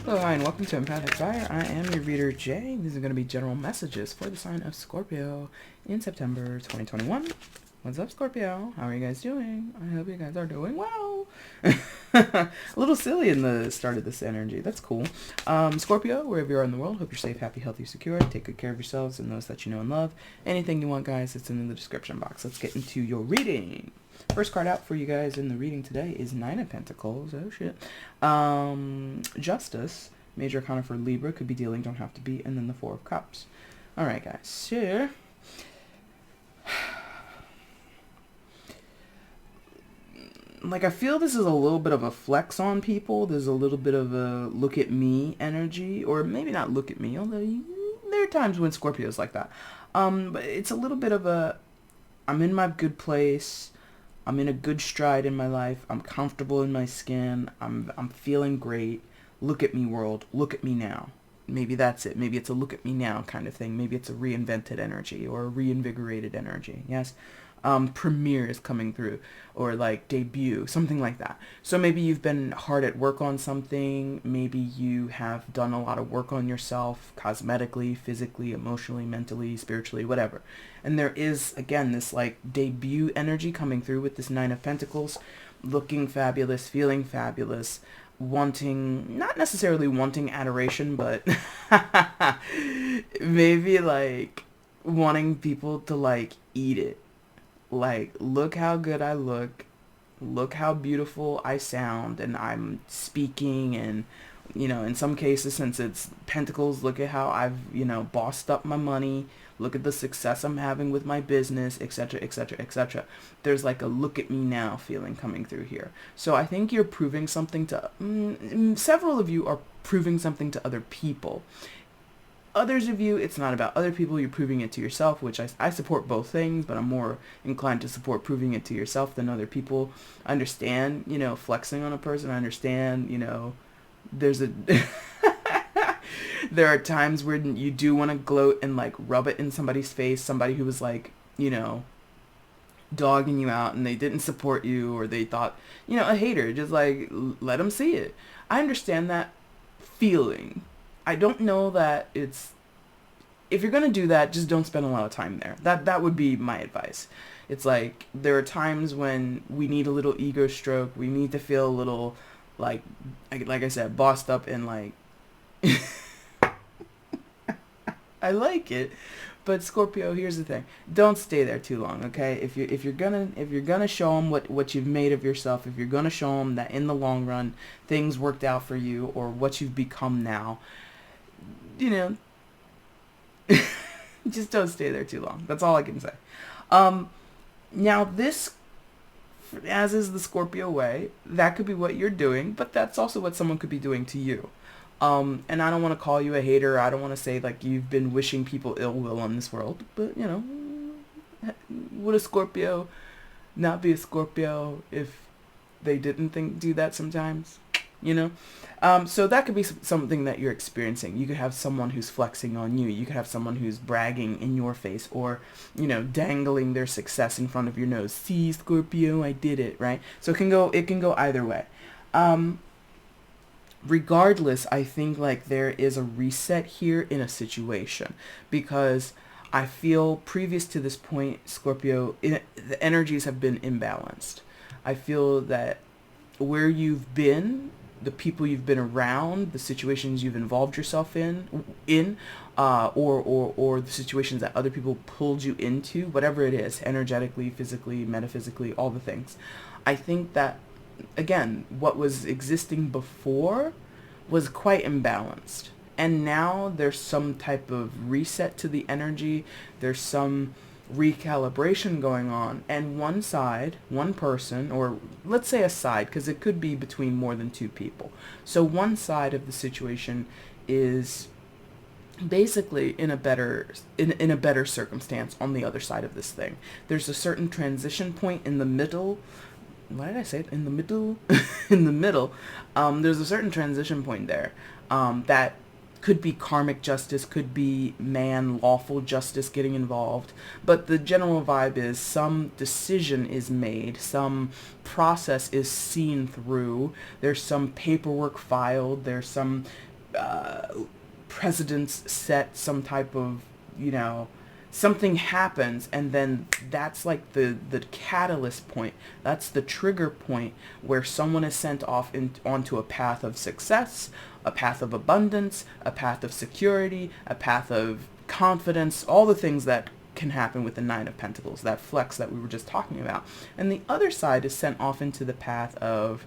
Hello, hi, and welcome to EmpathicFire. I am your reader, Jay. These are going to be general messages for the sign of Scorpio in September 2021. What's up, Scorpio? How are you guys doing? I hope you guys are doing well. A little silly in the start of this energy. That's cool. Scorpio, wherever you are in the world, hope you're safe, happy, healthy, secure. Take good care of yourselves and those that you know and love. Anything you want, guys, it's in the description box. Let's get into your reading. First card out for you guys in the reading today is Nine of Pentacles. Oh, shit. Justice. Major arcana for Libra. Could be dealing, don't have to be. And then the Four of Cups. Alright, guys. Here. Like, I feel this is a little bit of a flex on people. There's a little bit of a look at me energy. Or maybe not look at me, although there are times when Scorpio's like that. But it's a little bit of a, I'm in my good place. I'm in a good stride in my life. I'm comfortable in my skin. I'm feeling great. Look at me, world. Look at me now. Maybe that's it. Maybe it's a look at me now kind of thing. Maybe it's a reinvented energy or a reinvigorated energy. Yes. Premiere is coming through, or like debut, something like that. So maybe you've been hard at work on something. Maybe you have done a lot of work on yourself, cosmetically, physically, emotionally, mentally, spiritually, whatever. And there is, again, this like debut energy coming through with this Nine of Pentacles, looking fabulous, feeling fabulous, wanting, not necessarily wanting adoration, but maybe like wanting people to like eat it. Like, look how good I look how beautiful I sound, and I'm speaking, and, you know, in some cases, since it's Pentacles, look at how I've, you know, bossed up my money, look at the success I'm having with my business, etc., etc., etc. There's like a look at me now feeling coming through here. So I think you're proving something to, several of you are proving something to other people. Others of you, it's not about other people, you're proving it to yourself, which I support both things, but I'm more inclined to support proving it to yourself than other people. I understand, you know, flexing on a person. I understand, you know, there's a... there are times where you do want to gloat and, like, rub it in somebody's face, somebody who was, like, you know, dogging you out and they didn't support you, or they thought, you know, a hater, just, like, let them see it. I understand that feeling. I don't know that it's, if you're going to do that, just don't spend a lot of time there. That would be my advice. It's like, there are times when we need a little ego stroke. We need to feel a little, like I said, bossed up and like, I like it. But Scorpio, here's the thing. Don't stay there too long, okay? If you're gonna show them what you've made of yourself, if you're gonna show them that in the long run things worked out for you, or what you've become now, you know, just don't stay there too long. That's all I can say. Now this, as is the Scorpio way, that could be what you're doing, but that's also what someone could be doing to you. And I don't want to call you a hater. I don't want to say like you've been wishing people ill will on this world, but you know, would a Scorpio not be a Scorpio if they didn't do that sometimes? You know? So that could be something that you're experiencing. You could have someone who's flexing on you. You could have someone who's bragging in your face, or, you know, dangling their success in front of your nose. See, Scorpio, I did it, right? So it can go either way. Regardless, I think like there is a reset here in a situation, because I feel previous to this point, Scorpio, the energies have been imbalanced. I feel that where you've been, the people you've been around, the situations you've involved yourself in, or the situations that other people pulled you into, whatever it is, energetically, physically, metaphysically, all the things. I think that, again, what was existing before was quite imbalanced. And now there's some type of reset to the energy. There's some recalibration going on, and one side, one person, or let's say a side, because it could be between more than two people. So one side of the situation is basically in a better circumstance on the other side of this thing. There's a certain transition point in the middle. Why did I say it? In the middle? In the middle. There's a certain transition point there that could be karmic justice, could be man lawful justice getting involved, but the general vibe is some decision is made, some process is seen through, there's some paperwork filed, there's some precedents set, some type of, something happens, and then that's like the catalyst point. That's the trigger point where someone is sent off onto a path of success, a path of abundance, a path of security, a path of confidence, all the things that can happen with the Nine of Pentacles, that flex that we were just talking about. And the other side is sent off into the path of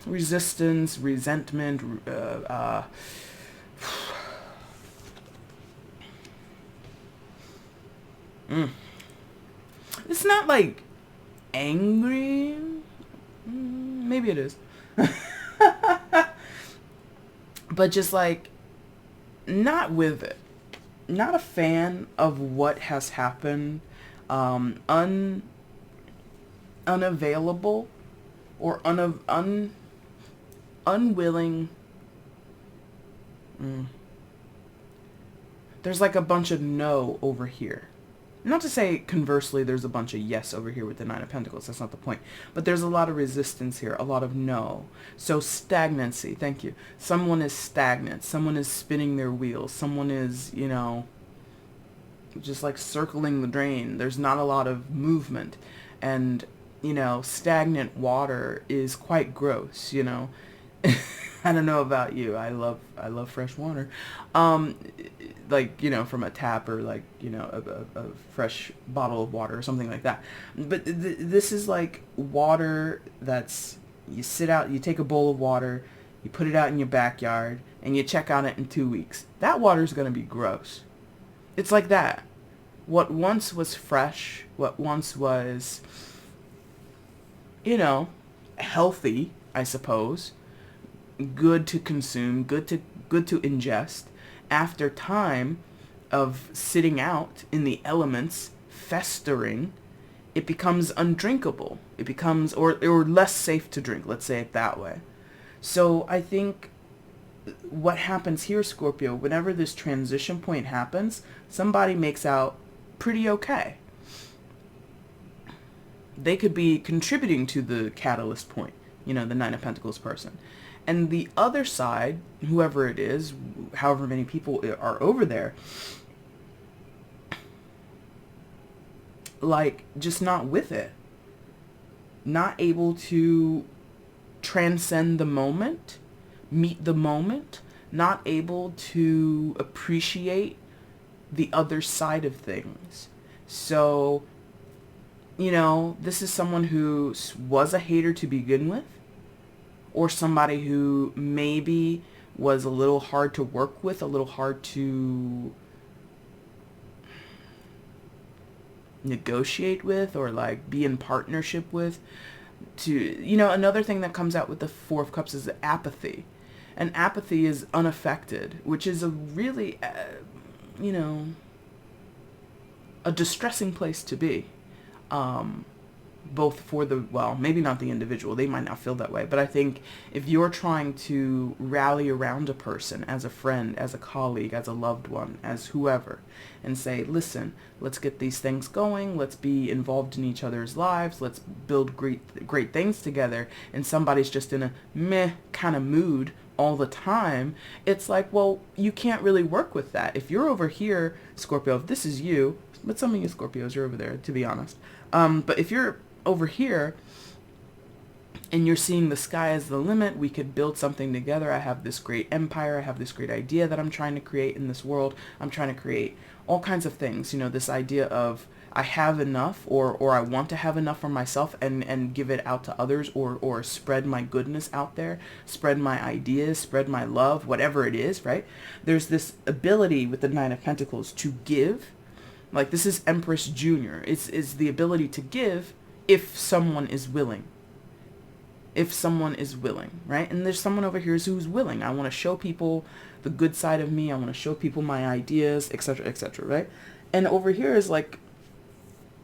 resistance, resentment, it's not like angry. Maybe it is. But just like not with it. Not a fan of what has happened. Unavailable or unwilling. There's like a bunch of no over here. Not to say conversely there's a bunch of yes over here with the Nine of Pentacles. That's not the point. But there's a lot of resistance here. A lot of no. So stagnancy. Thank you. Someone is stagnant. Someone is spinning their wheels. Someone is, just like circling the drain. There's not a lot of movement. And, stagnant water is quite gross, I don't know about you. I love fresh water. Like, from a tap or like, a fresh bottle of water or something like that. But this is like water that's, you sit out, you take a bowl of water, you put it out in your backyard, and you check on it in 2 weeks. That water is going to be gross. It's like that. What once was fresh, what once was, healthy, I suppose, good to consume, good to ingest, after time of sitting out in the elements, festering, it becomes undrinkable. It becomes, or less safe to drink, let's say it that way. So I think what happens here, Scorpio, whenever this transition point happens, somebody makes out pretty okay. They could be contributing to the catalyst point, the Nine of Pentacles person. And the other side, whoever it is, however many people are over there, like, just not with it. Not able to transcend the moment, meet the moment, not able to appreciate the other side of things. So, this is someone who was a hater to begin with, or somebody who maybe was a little hard to work with, a little hard to negotiate with, or like be in partnership with. Another thing that comes out with the Four of Cups is apathy. And apathy is unaffected, which is a really, a distressing place to be. Both for maybe not the individual, they might not feel that way, but I think if you're trying to rally around a person as a friend, as a colleague, as a loved one, as whoever, and say, listen, let's get these things going, let's be involved in each other's lives, let's build great things together, and somebody's just in a meh kind of mood all the time, it's like, well, you can't really work with that. If you're over here, Scorpio, if this is you, but some of you Scorpios, you're over there, to be honest. But if you're over here and you're seeing the sky as the limit, we could build something together. I have this great empire. I have this great idea that I'm trying to create in this world. I'm trying to create all kinds of things. This idea of I have enough, or I want to have enough for myself and give it out to others, or spread my goodness out there, spread my ideas, spread my love, whatever it is, right? There's this ability with the Nine of Pentacles to give. Like, this is Empress Junior. It's the ability to give if someone is willing. If someone is willing, right? And there's someone over here who's willing. I want to show people the good side of me. I want to show people my ideas, etc., right? And over here is like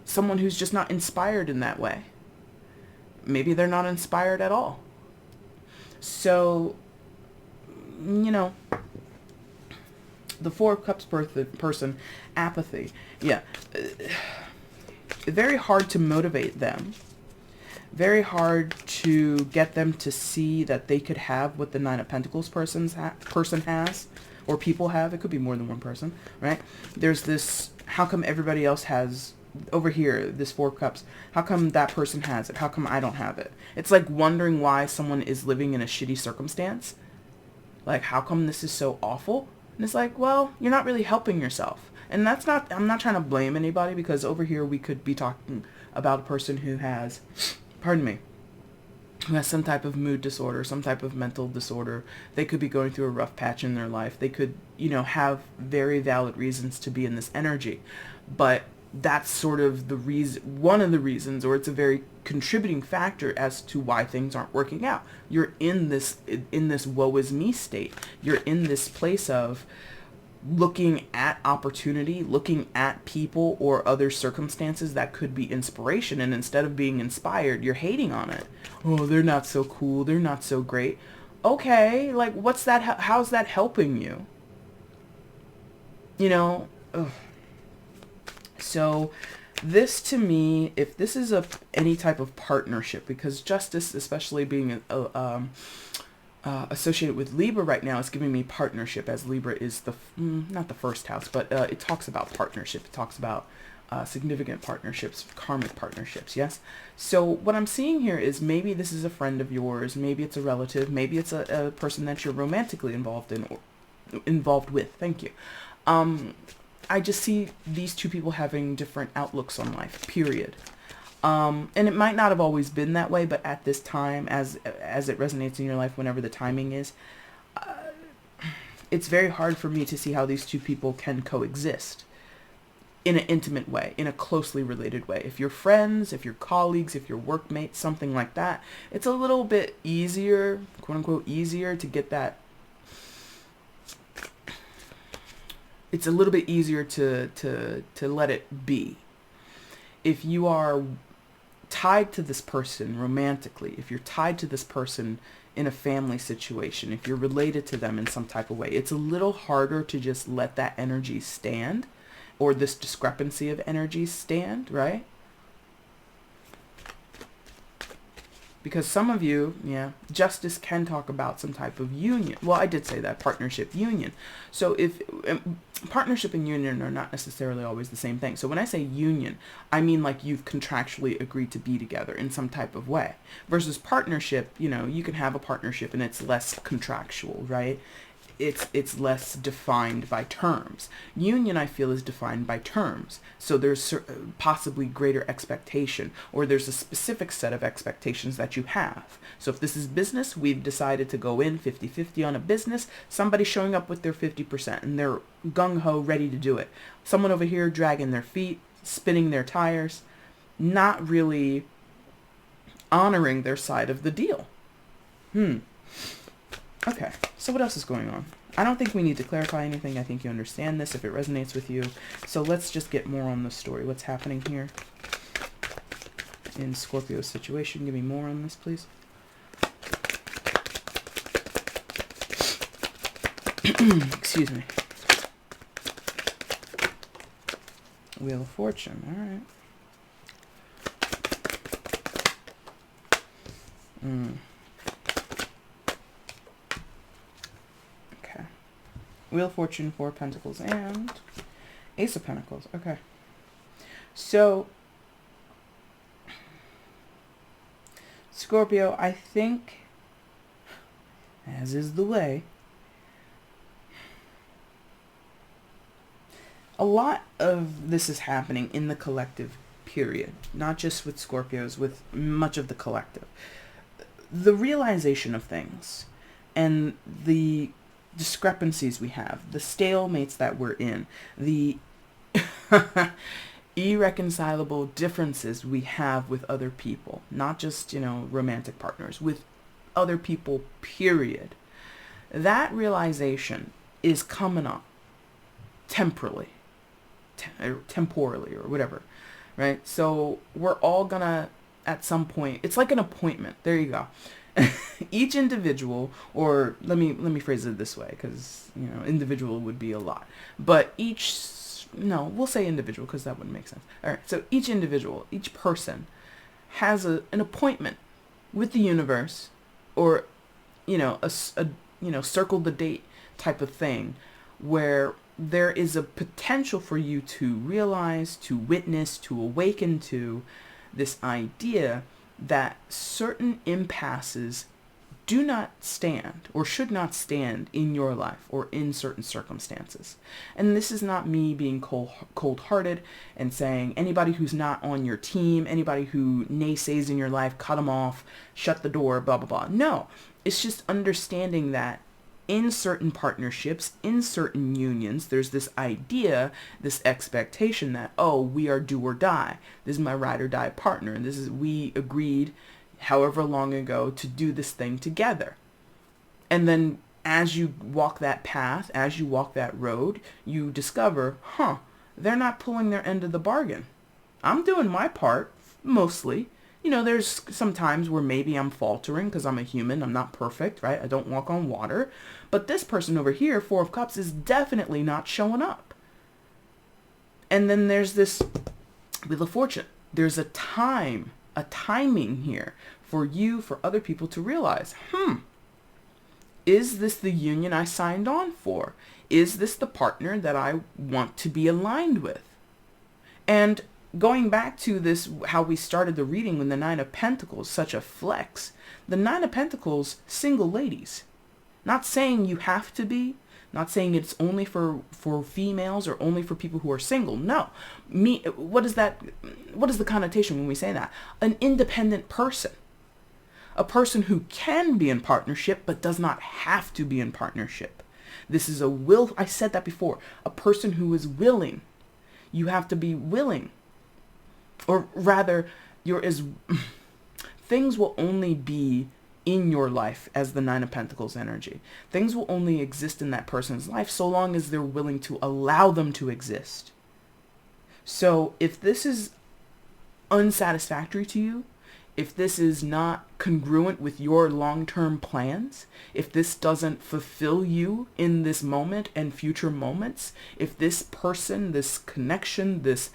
someone who's just not inspired in that way. Maybe they're not inspired at all. So, the Four of Cups person, apathy. Yeah. Very hard to motivate them. Very hard to get them to see that they could have what the Nine of Pentacles person has, or people have. It could be more than one person, right? There's this, how come everybody else has, over here, this Four of Cups, how come that person has it? How come I don't have it? It's like wondering why someone is living in a shitty circumstance. Like, how come this is so awful? And it's like, well, you're not really helping yourself. And that's not, I'm not trying to blame anybody, because over here we could be talking about a person who has, pardon me, who has some type of mood disorder, some type of mental disorder. They could be going through a rough patch in their life. They could, you know, have very valid reasons to be in this energy. But that's sort of the reason, one of the reasons, or it's a very contributing factor as to why things aren't working out. You're in this woe is me state. You're in this place of looking at opportunity, looking at people or other circumstances that could be inspiration, and instead of being inspired, you're hating on it. Oh, they're not so cool, they're not so great. Okay, like, what's that, how's that helping you? You know, ugh. So this, to me, if this is any type of partnership, because justice, especially being associated with Libra right now, is giving me partnership, as Libra is the, not the first house, but it talks about partnership. It talks about significant partnerships, karmic partnerships, yes? So what I'm seeing here is maybe this is a friend of yours, maybe it's a relative, maybe it's a person that you're romantically involved in, or involved with, thank you. I just see these two people having different outlooks on life, period. And it might not have always been that way, but at this time, as it resonates in your life, whenever the timing is, it's very hard for me to see how these two people can coexist in an intimate way, in a closely related way. If you're friends, if you're colleagues, if you're workmates, something like that, it's a little bit easier, quote unquote, easier to get that. It's a little bit easier to let it be. If you are tied to this person romantically, if you're tied to this person in a family situation, if you're related to them in some type of way, it's a little harder to just let that energy stand, or this discrepancy of energy stand, right? Because some of you, yeah, justice can talk about some type of union. Well, I did say that, partnership, union. So if partnership and union are not necessarily always the same thing. So when I say union, I mean like you've contractually agreed to be together in some type of way. Versus partnership, you know, you can have a partnership and it's less contractual, right? It's less defined by terms. Union, I feel, is defined by terms. So there's possibly greater expectation, or there's a specific set of expectations that you have. So if this is business, we've decided to go in 50-50 on a business. Somebody's showing up with their 50% and they're gung-ho ready to do it. Someone over here dragging their feet, spinning their tires, not really honoring their side of the deal. Okay, so what else is going on? I don't think we need to clarify anything. I think you understand this if it resonates with you. So let's just get more on the story. What's happening here in Scorpio's situation? Give me more on this, please. Excuse me. Wheel of Fortune, all right. Wheel of Fortune, Four of Pentacles, and Ace of Pentacles. Okay. So, Scorpio, I think, as is the way, a lot of this is happening in the collective period, not just with Scorpios, with much of the collective. The realization of things and the discrepancies we have, the stalemates that we're in, the irreconcilable differences we have with other people, not just, you know, romantic partners, with other people, period. That realization is coming up temporally or whatever, right? So we're all gonna, at some point, it's like an appointment. There you go. Each individual, or let me phrase it this way, because, you know, individual would be a lot, but we'll say individual, because that wouldn't make sense. All right, so each individual, each person has an appointment with the universe, or circle the date type of thing, where there is a potential for you to realize, to witness, to awaken to this idea that certain impasses do not stand or should not stand in your life or in certain circumstances. And this is not me being cold-hearted and saying anybody who's not on your team, anybody who naysays in your life, cut them off, shut the door, blah, blah, blah. No, it's just understanding that in certain partnerships, in certain unions, there's this idea, this expectation that, oh, we are do or die. This is my ride or die partner. And we agreed however long ago to do this thing together. And then as you walk that path, as you walk that road, you discover, they're not pulling their end of the bargain. I'm doing my part, mostly. There's some times where maybe I'm faltering because I'm a human. I'm not perfect, right? I don't walk on water. But this person over here, Four of Cups, is definitely not showing up. And then there's this Wheel of Fortune. There's a timing here for you, for other people to realize, is this the union I signed on for? Is this the partner that I want to be aligned with? And going back to this, how we started the reading when the Nine of Pentacles, such a flex. The Nine of Pentacles, single ladies. Not saying you have to be, not saying it's only for females or only for people who are single. No. What is the connotation when we say that? An independent person. A person who can be in partnership but does not have to be in partnership. This is I said that before. A person who is willing. You have to be willing. Or rather, things will only be in your life as the Nine of Pentacles energy. Things will only exist in that person's life so long as they're willing to allow them to exist. So if this is unsatisfactory to you, if this is not congruent with your long-term plans, if this doesn't fulfill you in this moment and future moments, if this person, this connection, this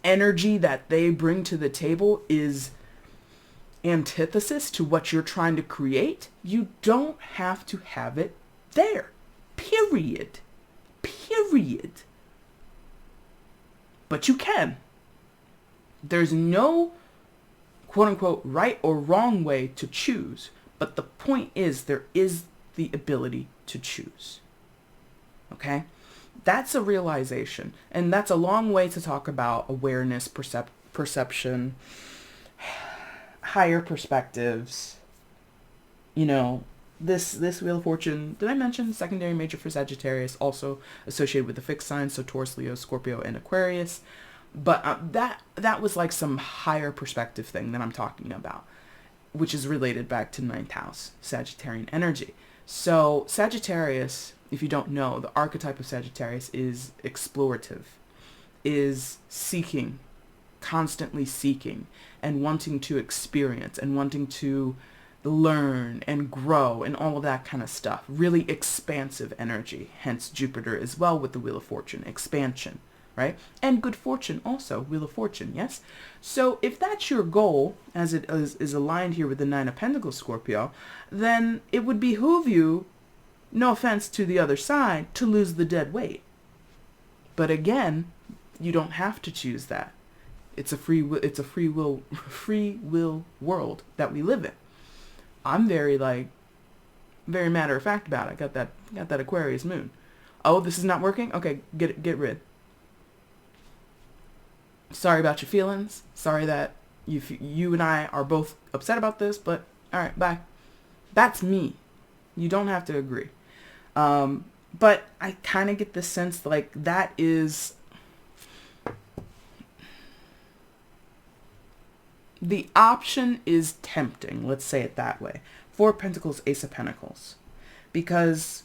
energy that they bring to the table is antithesis to what you're trying to create, you don't have to have it there. Period. But you can. There's no quote-unquote right or wrong way to choose, but the point is there is the ability to choose. Okay? That's a realization, and that's a long way to talk about awareness, perception, higher perspectives. This Wheel of Fortune, did I mention secondary major for Sagittarius, also associated with the fixed signs, so Taurus, Leo, Scorpio, and Aquarius. But that was like some higher perspective thing that I'm talking about, which is related back to 9th house, Sagittarian energy. So Sagittarius, if you don't know, the archetype of Sagittarius is explorative, is seeking, constantly seeking, and wanting to experience, and wanting to learn and grow, and all of that kind of stuff. Really expansive energy, hence Jupiter as well with the Wheel of Fortune, expansion, right? And good fortune also, Wheel of Fortune, yes? So if that's your goal, as it is aligned here with the Nine of Pentacles, Scorpio, then it would behoove you, no offense to the other side, to lose the dead weight. But again, you don't have to choose that. It's a free will world that we live in. I'm very matter of fact about it. I got that Aquarius moon. Oh, this is not working? Okay, get rid. Sorry about your feelings. Sorry that you and I are both upset about this, but all right, bye. That's me. You don't have to agree. But I kind of get the sense that is the option is tempting. Let's say it that way. Four of Pentacles, Ace of Pentacles. Because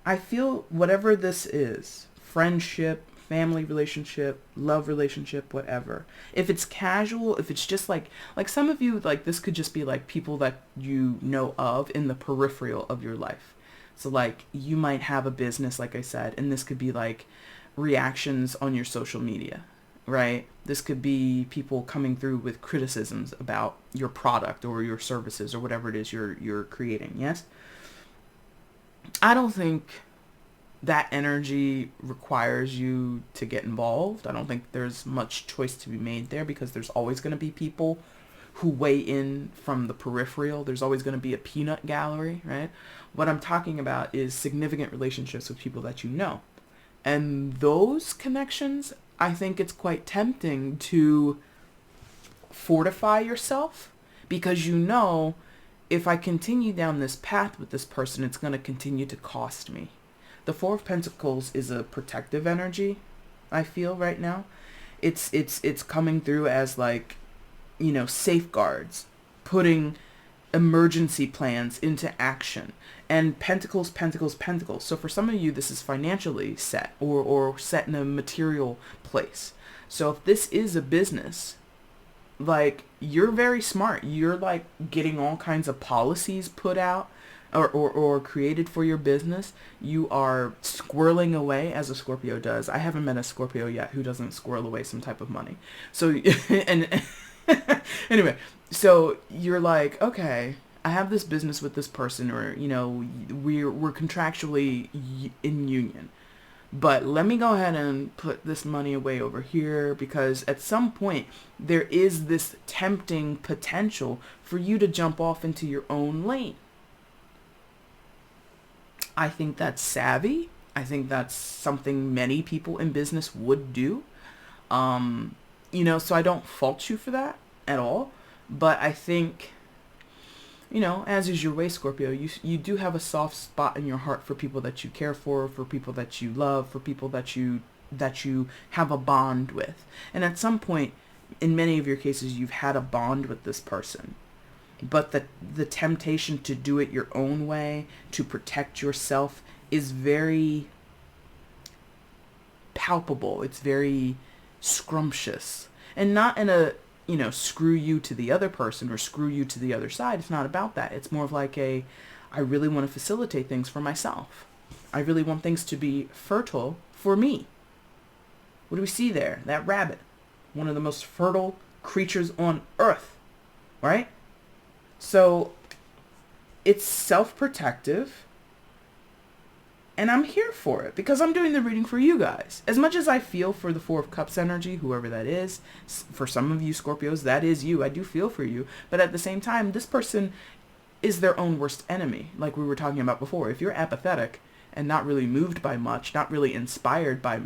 I feel whatever this is, friendship, family relationship, love relationship, whatever. If it's casual, if it's just like some of you, this could just be people that you know of in the peripheral of your life. So you might have a business, like I said, and this could be reactions on your social media. right? This could be people coming through with criticisms about your product or your services or whatever it is you're creating. Yes? I don't think that energy requires you to get involved. I don't think there's much choice to be made there, because there's always going to be people who weigh in from the peripheral. There's always going to be a peanut gallery, right? What I'm talking about is significant relationships with people that you know. And those connections, I think it's quite tempting to fortify yourself, because you know, if I continue down this path with this person, it's going to continue to cost me. The Four of Pentacles is a protective energy, I feel right now. It's coming through as like, safeguards, putting emergency plans into action. And pentacles, pentacles, pentacles. So for some of you, this is financially set, or set in a material place. So if this is a business, like, you're very smart. You're like getting all kinds of policies put out or created for your business. You are squirreling away, as a Scorpio does. I haven't met a Scorpio yet who doesn't squirrel away some type of money. So, and anyway, so you're like, okay, I have this business with this person, or, we're contractually in union. But let me go ahead and put this money away over here, because at some point there is this tempting potential for you to jump off into your own lane. I think that's savvy. I think that's something many people in business would do. So I don't fault you for that at all. But I think, as is your way, Scorpio, you do have a soft spot in your heart for people that you care for people that you love, for people that you have a bond with. And at some point, in many of your cases, you've had a bond with this person. But the temptation to do it your own way, to protect yourself, is very palpable. It's very scrumptious. And not in a, screw you to the other person or screw you to the other side. It's not about that. It's more of like I really want to facilitate things for myself. I really want things to be fertile for me. What do we see there? That rabbit. One of the most fertile creatures on earth. Right? So it's self-protective, and I'm here for it, because I'm doing the reading for you guys. As much as I feel for the Four of Cups energy, whoever that is, for some of you Scorpios, that is you. I do feel for you. But at the same time, this person is their own worst enemy, like we were talking about before. If you're apathetic and not really moved by much, not really inspired by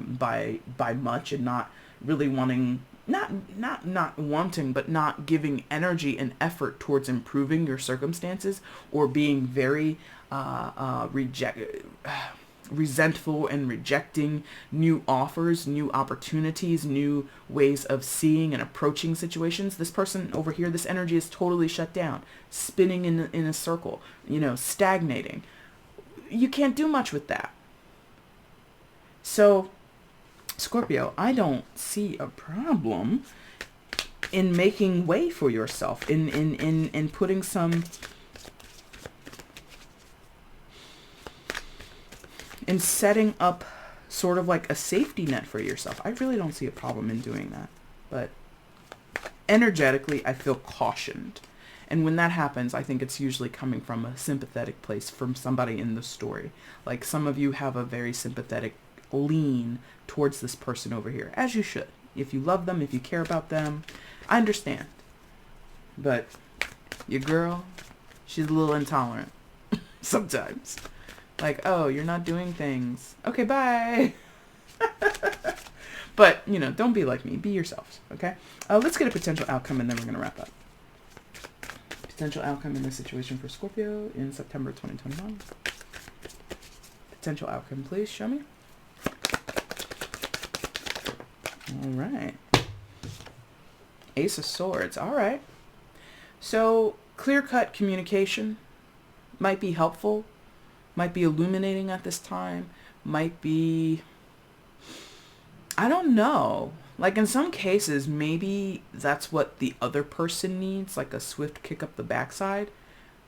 much, and not really wanting... Not wanting, but not giving energy and effort towards improving your circumstances, or being very resentful and rejecting new offers, new opportunities, new ways of seeing and approaching situations. This person over here, this energy is totally shut down, spinning in a circle, stagnating. You can't do much with that. So, Scorpio, I don't see a problem in making way for yourself, in putting some, in setting up sort of like a safety net for yourself. I really don't see a problem in doing that. But energetically, I feel cautioned. And when that happens, I think it's usually coming from a sympathetic place, from somebody in the story. Like, some of you have a very sympathetic lean towards this person over here, as you should. If you love them, if you care about them, I understand. But your girl, she's a little intolerant sometimes. Like, oh, you're not doing things. Okay, bye. But, don't be like me. Be yourselves, okay? Let's get a potential outcome, and then we're going to wrap up. Potential outcome in this situation for Scorpio in September 2021. Potential outcome, please show me. All right. Ace of Swords. All right. So, clear-cut communication might be helpful, might be illuminating at this time, might be, I don't know. Like, in some cases, maybe that's what the other person needs, like a swift kick up the backside,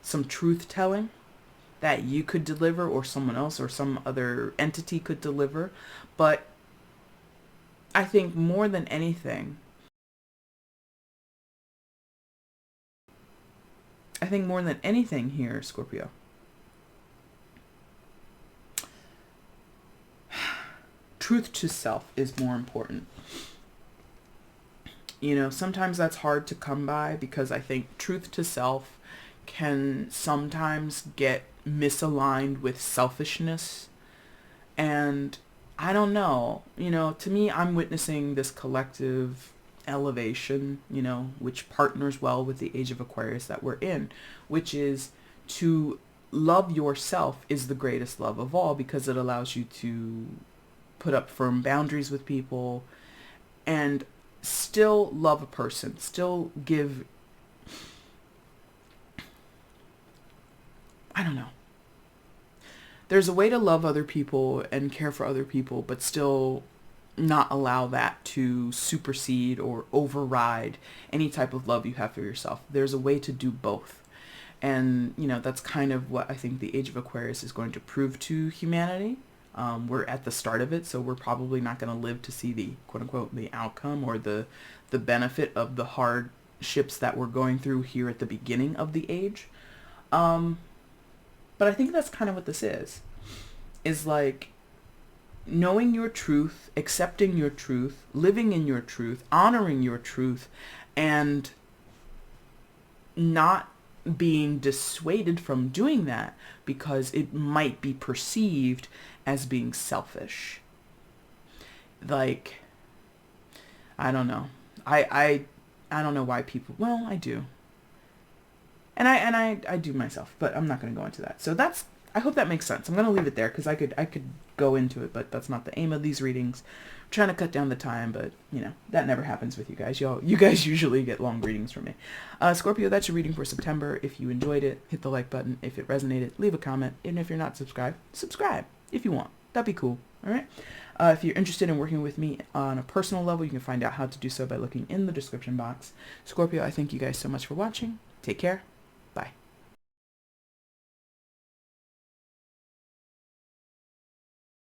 some truth-telling that you could deliver, or someone else or some other entity could deliver. But I think more than anything, here, Scorpio, truth to self is more important. You know, sometimes that's hard to come by because I think truth to self can sometimes get misaligned with selfishness. And I don't know, you know, to me, I'm witnessing this collective elevation, you know, which partners well with the age of Aquarius that we're in, which is to love yourself is the greatest love of all because it allows you to put up firm boundaries with people and still love a person, still give, I don't know. There's a way to love other people and care for other people, but still not allow that to supersede or override any type of love you have for yourself. There's a way to do both. And, you know, that's kind of what I think the Age of Aquarius is going to prove to humanity. We're at the start of it, so we're probably not going to live to see the quote-unquote the outcome or the benefit of the hardships that we're going through here at the beginning of the age. But I think that's kind of what this is like knowing your truth, accepting your truth, living in your truth, honoring your truth, and not being dissuaded from doing that because it might be perceived as being selfish. Like, I don't know. I don't know why people, well, I do. And I do myself, but I'm not going to go into that. So that's, I hope that makes sense. I'm going to leave it there because I could go into it, but that's not the aim of these readings. I'm trying to cut down the time, but you know, that never happens with you guys. You guys usually get long readings from me. Scorpio, that's your reading for September. If you enjoyed it, hit the like button. If it resonated, leave a comment. And if you're not subscribed, subscribe if you want. That'd be cool. All right. If you're interested in working with me on a personal level, you can find out how to do so by looking in the description box. Scorpio, I thank you guys so much for watching. Take care.